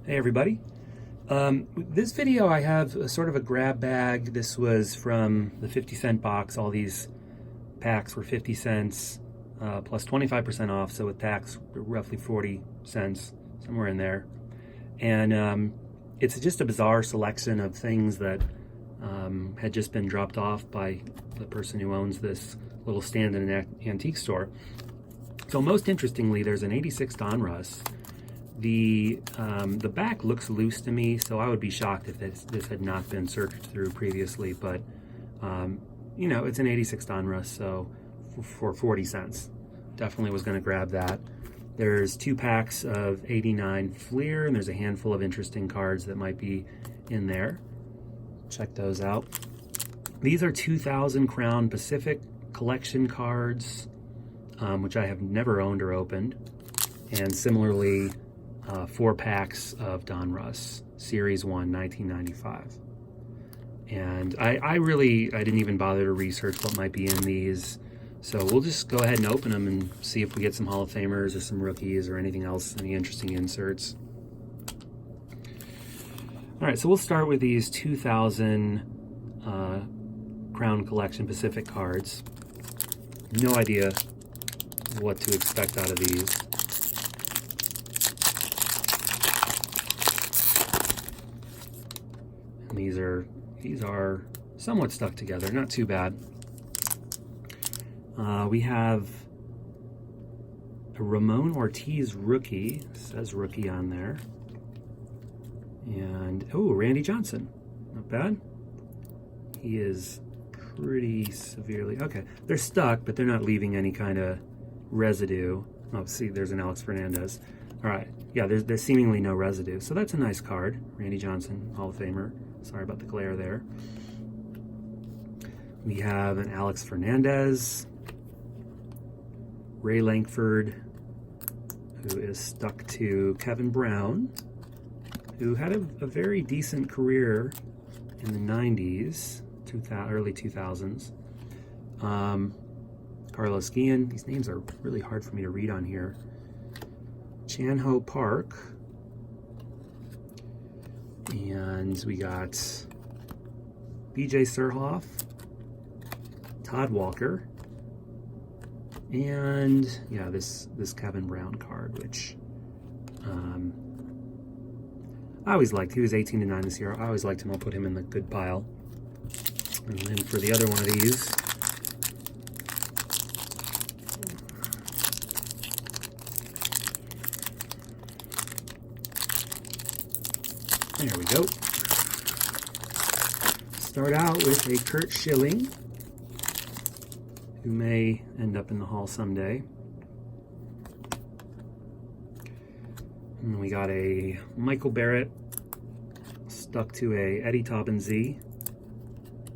Hey everybody. This video I have a sort of a grab bag. This was from the 50-cent box. All these packs were 50 cents plus 25% off, so with tax roughly 40 cents, somewhere in there. And it's just a bizarre selection of things that had just been dropped off by the person who owns this little stand in an antique store. So most interestingly, there's an 86 Donruss. The back looks loose to me, so I would be shocked if this had not been searched through previously, but you know, it's an 86 Donruss, so for 40 cents. Definitely was going to grab that. There's 2 packs of 89 Fleer, and there's a handful of interesting cards that might be in there. Check those out. These are 2000 Crown Pacific collection cards, which I have never owned or opened. And similarly, 4 packs of Donruss, Series 1, 1995. And I didn't even bother to research what might be in these. So we'll just go ahead and open them and see if we get some Hall of Famers or some rookies or anything else, any interesting inserts. All right, so we'll start with these 2000 Crown Collection Pacific cards. No idea what to expect out of these. And these are somewhat stuck together, not too bad. We have a Ramon Ortiz rookie, it says rookie on there. And, oh, Randy Johnson, not bad. He is pretty severely, okay. They're stuck, but they're not leaving any kind of residue. Oh, see, there's an Alex Fernandez. All right, yeah, there's seemingly no residue. So that's a nice card. Randy Johnson, Hall of Famer. Sorry about the glare there. We have an Alex Fernandez. Ray Lankford, who is stuck to Kevin Brown, who had a very decent career in the 90s, early 2000s. Carlos Guillen, these names are really hard for me to read on here. Chan-Ho Park. And we got BJ Surhoff, Todd Walker, and yeah, this Kevin Brown card, which I always liked. He was 18-9 this year. I always liked him. I'll put him in the good pile. And then for the other one of these, there we go. Start out with a Kurt Schilling, who may end up in the Hall someday. And we got a Michael Barrett, stuck to a Eddie Taubin Z,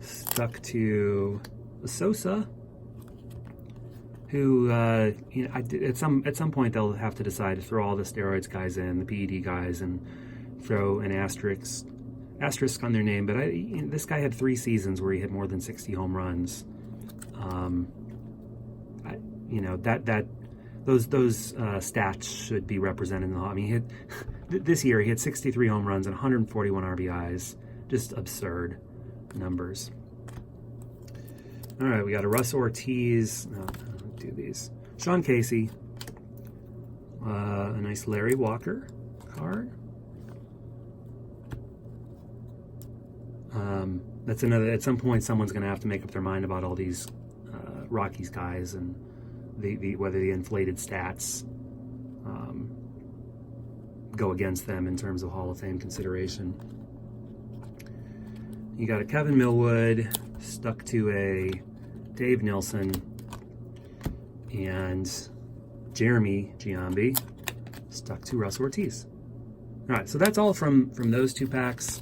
stuck to a Sosa, who you know, at some point they'll have to decide to throw all the steroids guys in, the PED guys, and throw an asterisk on their name. But this guy had 3 seasons where he hit more than 60 home runs. You know, those stats should be represented in the Hall. I mean, this year he had 63 home runs and 141 RBIs. Just absurd numbers. All right, we got a Russ Ortiz. No, I don't do these. Sean Casey. A nice Larry Walker card. That's another. At some point, someone's going to have to make up their mind about all these Rockies guys and whether the inflated stats go against them in terms of Hall of Fame consideration. You got a Kevin Millwood stuck to a Dave Nilsson, and Jeremy Giambi stuck to Russ Ortiz. All right, so that's all from those 2 packs.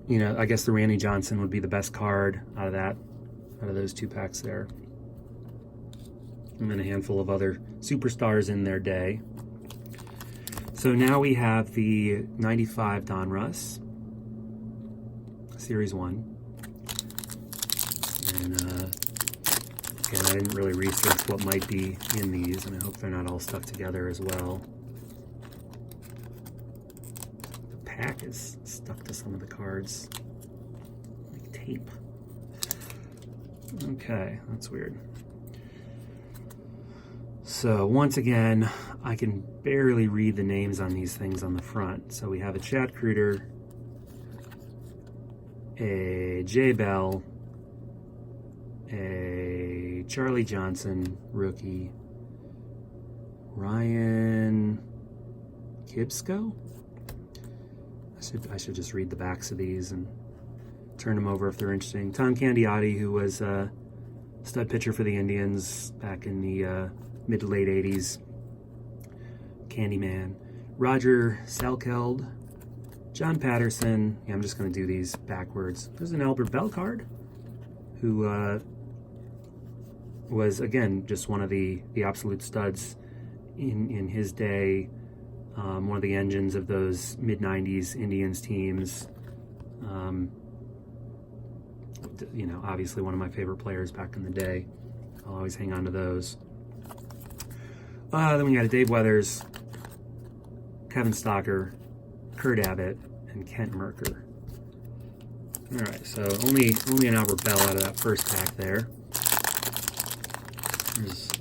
You know, I guess the Randy Johnson would be the best card out of those 2 packs there. And then a handful of other superstars in their day. So now we have the 95 Donruss, Series 1. And Again, I didn't really research what might be in these, and I hope they're not all stuck together as well. The pack is stuck to some of the cards, like tape. Okay, that's weird. So once again, I can barely read the names on these things on the front. So we have a Chad Kruger, a Jay Bell, a Charlie Johnson rookie, Ryan Kibsco. I should just read the backs of these and turn them over if they're interesting. Tom Candiotti, who was a stud pitcher for the Indians back in the mid to late 80s. Candyman. Roger Salkeld. John Patterson. Yeah, I'm just going to do these backwards. There's an Albert Bell card, who was, again, just one of the absolute studs in his day. One of the engines of those mid-90s Indians teams. You know, obviously one of my favorite players back in the day. I'll always hang on to those. Then we got a Dave Weathers, Kevin Stocker, Kurt Abbott, and Kent Merker. All right, so only an Albert Bell out of that first pack there. These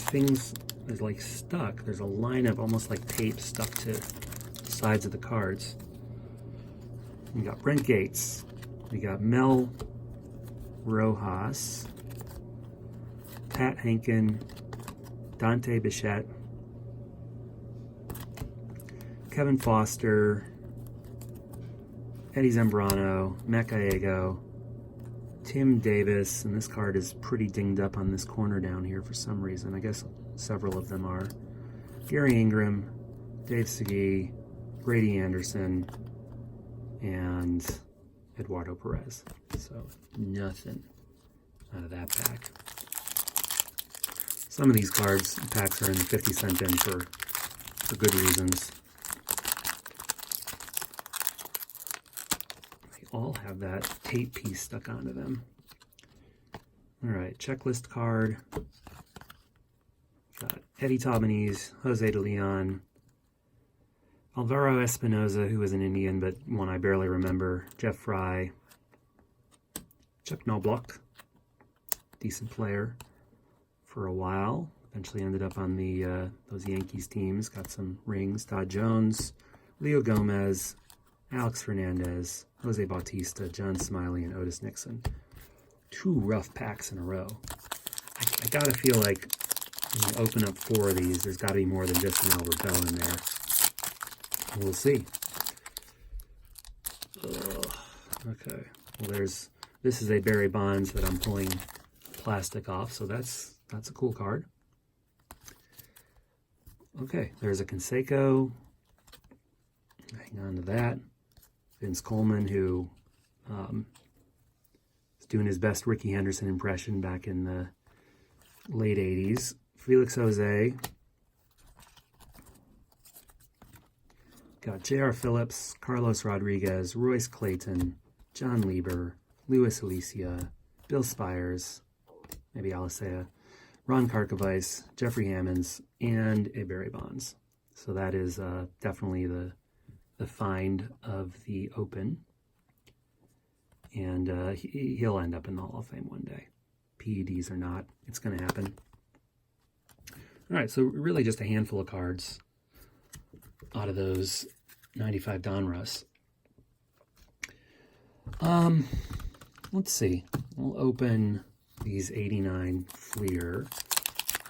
things is like stuck. There's a line of almost like tape stuck to the sides of the cards. We got Brent Gates. We got Mel Rojas, Pat Henkin, Dante Bichette, Kevin Foster, Eddie Zambrano, Matt Gallego, Tim Davis, and this card is pretty dinged up on this corner down here for some reason. I guess several of them are. Gary Ingram, Dave Segui, Brady Anderson, and Eduardo Perez. So nothing out of that pack. Some of these packs are in the 50-cent bin for good reasons. They all have that tape piece stuck onto them. All right, checklist card. Got Eddie Tabanese, Jose de Leon, Alvaro Espinoza, who was an Indian, but one I barely remember, Jeff Fry, Chuck Knobloch, decent player for a while, eventually ended up on the those Yankees teams, got some rings, Todd Jones, Leo Gomez, Alex Fernandez, Jose Bautista, John Smiley, and Otis Nixon. 2 rough packs in a row. I gotta feel like when you open up 4 of these, there's gotta be more than just an Albert Bell in there. We'll see. Okay. Well, this is a Barry Bonds that I'm pulling plastic off, so that's a cool card. Okay, there's a Canseco. Hang on to that. Vince Coleman, who was doing his best Ricky Henderson impression back in the late 80s. Felix Jose. Got J.R. Phillips, Carlos Rodriguez, Royce Clayton, John Lieber, Luis Alicia, Bill Spires, maybe Alicea, Ron Karkovice, Jeffrey Hammonds, and a Barry Bonds. So that is definitely the find of the Open. And he'll end up in the Hall of Fame one day. PEDs or not, it's going to happen. All right, so really just a handful of cards out of those 95 Donruss. Let's see. We'll open these 89 Fleer.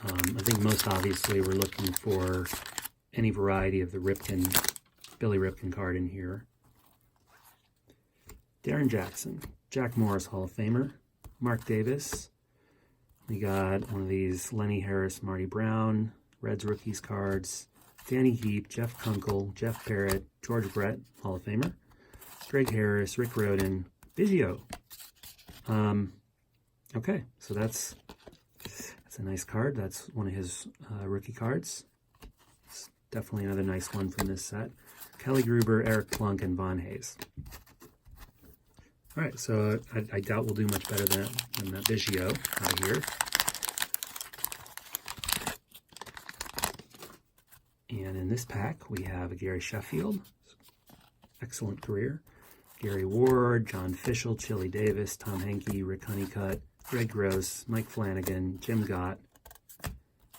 I think most obviously we're looking for any variety of the Billy Ripken card in here. Darren Jackson, Jack Morris Hall of Famer, Mark Davis. We got one of these Lenny Harris, Marty Brown, Reds rookies cards. Danny Heap, Jeff Kunkel, Jeff Parrott, George Brett, Hall of Famer, Greg Harris, Rick Rhoden, Biggio. Okay, so that's a nice card. That's one of his rookie cards. It's definitely another nice one from this set. Kelly Gruber, Eric Plunk, and Von Hayes. All right, so I doubt we'll do much better than that Biggio out here. And in this pack, we have a Gary Sheffield. Excellent career. Gary Ward, John Fishel, Chili Davis, Tom Henke, Rick Honeycutt, Greg Gross, Mike Flanagan, Jim Gott,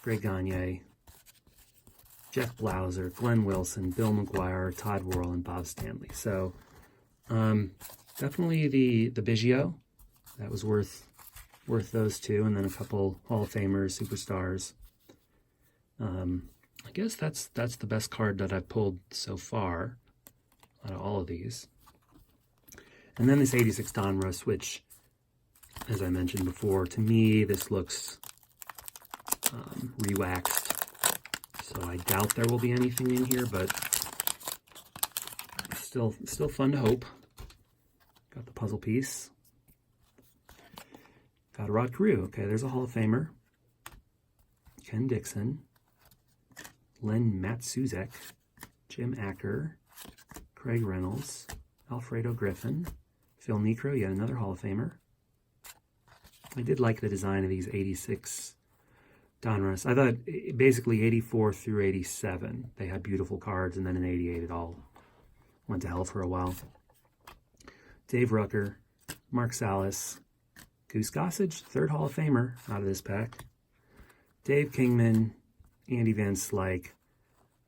Greg Gagne, Jeff Blauser, Glenn Wilson, Bill McGuire, Todd Worrell, and Bob Stanley. So definitely the Biggio. That was worth those two, and then a couple Hall of Famers, superstars. I guess that's the best card that I've pulled so far out of all of these. And then this 86 Donruss, which, as I mentioned before, to me this looks re-waxed. So I doubt there will be anything in here, but still fun to hope. Got the puzzle piece. Got a Rod Carew. Okay, there's a Hall of Famer. Ken Dixon. Len Matsuzek. Jim Acker. Craig Reynolds. Alfredo Griffin. Phil Niekro, yet another Hall of Famer. I did like the design of these 86 Donruss. I thought basically 84 through 87, they had beautiful cards, and then in 88 it all went to hell for a while. Dave Rucker, Mark Salas, Goose Gossage, third Hall of Famer out of this pack. Dave Kingman, Andy Van Slyke,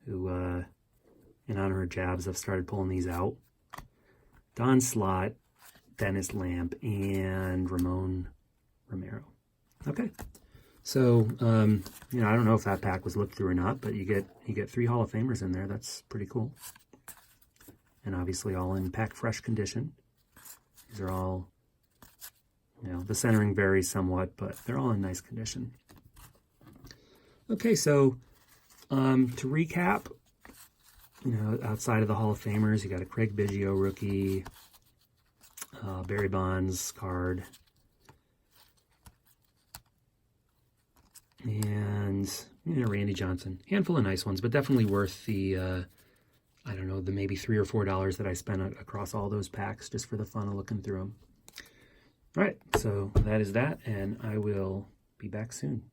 who, in honor of Jabs, I've started pulling these out. Don Slott, Dennis Lamp, and Ramon Romero. Okay, so you know, I don't know if that pack was looked through or not, but you get 3 Hall of Famers in there. That's pretty cool, and obviously all in pack fresh condition. These are all, you know, the centering varies somewhat, but they're all in nice condition. Okay, so to recap, you know, outside of the Hall of Famers, you got a Craig Biggio rookie, Barry Bonds card, and, you know, Randy Johnson. Handful of nice ones, but definitely worth the, I don't know, the maybe $3 or $4 that I spent across all those packs just for the fun of looking through them. All right, so that is that, and I will be back soon.